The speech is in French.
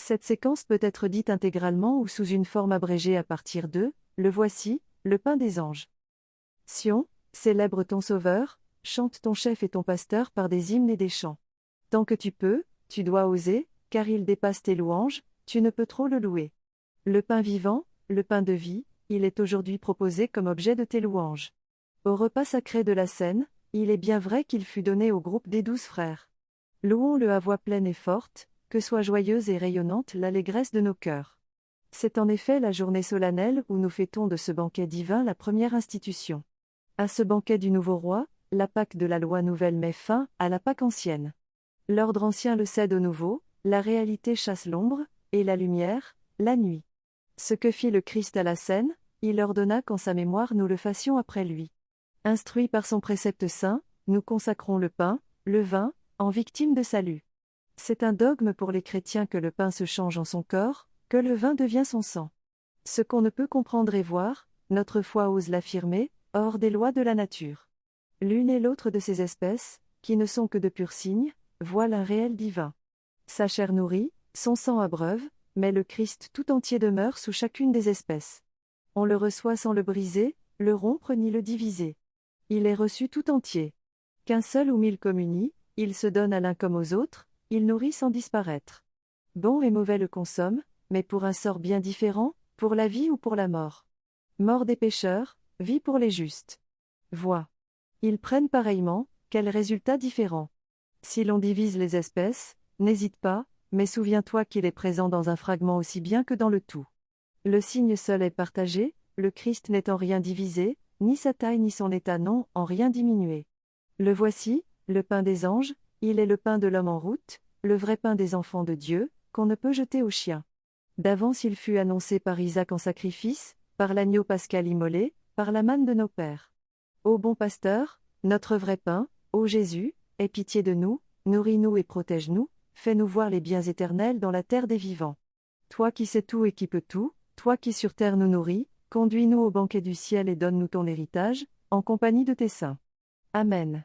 Cette séquence peut être dite intégralement ou sous une forme abrégée à partir de « Le voici, le pain des anges ». Sion, célèbre ton Sauveur, chante ton chef et ton pasteur par des hymnes et des chants. Tant que tu peux, tu dois oser, car il dépasse tes louanges, tu ne peux trop le louer. Le pain vivant, le pain de vie, il est aujourd'hui proposé comme objet de tes louanges. Au repas sacré de la Cène, il est bien vrai qu'il fut donné au groupe des 12 frères. Louons-le à voix pleine et forte, que soit joyeuse et rayonnante l'allégresse de nos cœurs. C'est en effet la journée solennelle où nous fêtons de ce banquet divin la première institution. À ce banquet du nouveau roi, la Pâque de la loi nouvelle met fin à la Pâque ancienne. L'ordre ancien le cède au nouveau, la réalité chasse l'ombre, et la lumière, la nuit. Ce que fit le Christ à la Cène, il ordonna qu'en sa mémoire nous le fassions après lui. Instruits par son précepte saint, nous consacrons le pain, le vin, en victime de salut. C'est un dogme pour les chrétiens que le pain se change en son corps, que le vin devient son sang. Ce qu'on ne peut comprendre et voir, notre foi ose l'affirmer, hors des lois de la nature. L'une et l'autre de ces espèces, qui ne sont que de purs signes, voient un réel divin. Sa chair nourrit, son sang abreuve, mais le Christ tout entier demeure sous chacune des espèces. On le reçoit sans le briser, le rompre ni le diviser. Il est reçu tout entier. Qu'un seul ou mille communient, il se donne à l'un comme aux autres, il nourrit sans disparaître. Bon et mauvais le consomment, mais pour un sort bien différent, pour la vie ou pour la mort. Mort des pécheurs, vie pour les justes. Vois. Ils prennent pareillement, quels résultats différents. Si l'on divise les espèces, n'hésite pas, mais souviens-toi qu'il est présent dans un fragment aussi bien que dans le tout. Le signe seul est partagé, le Christ n'est en rien divisé, ni sa taille ni son état n'ont en rien diminué. Le voici, le pain des anges, il est le pain de l'homme en route, le vrai pain des enfants de Dieu, qu'on ne peut jeter aux chiens. D'avance il fut annoncé par Isaac en sacrifice, par l'agneau pascal immolé, par la manne de nos pères. Ô bon pasteur, notre vrai pain, ô Jésus, aie pitié de nous, nourris-nous et protège-nous, fais-nous voir les biens éternels dans la terre des vivants. Toi qui sais tout et qui peux tout, toi qui sur terre nous nourris, conduis-nous au banquet du ciel et donne-nous ton héritage, en compagnie de tes saints. Amen.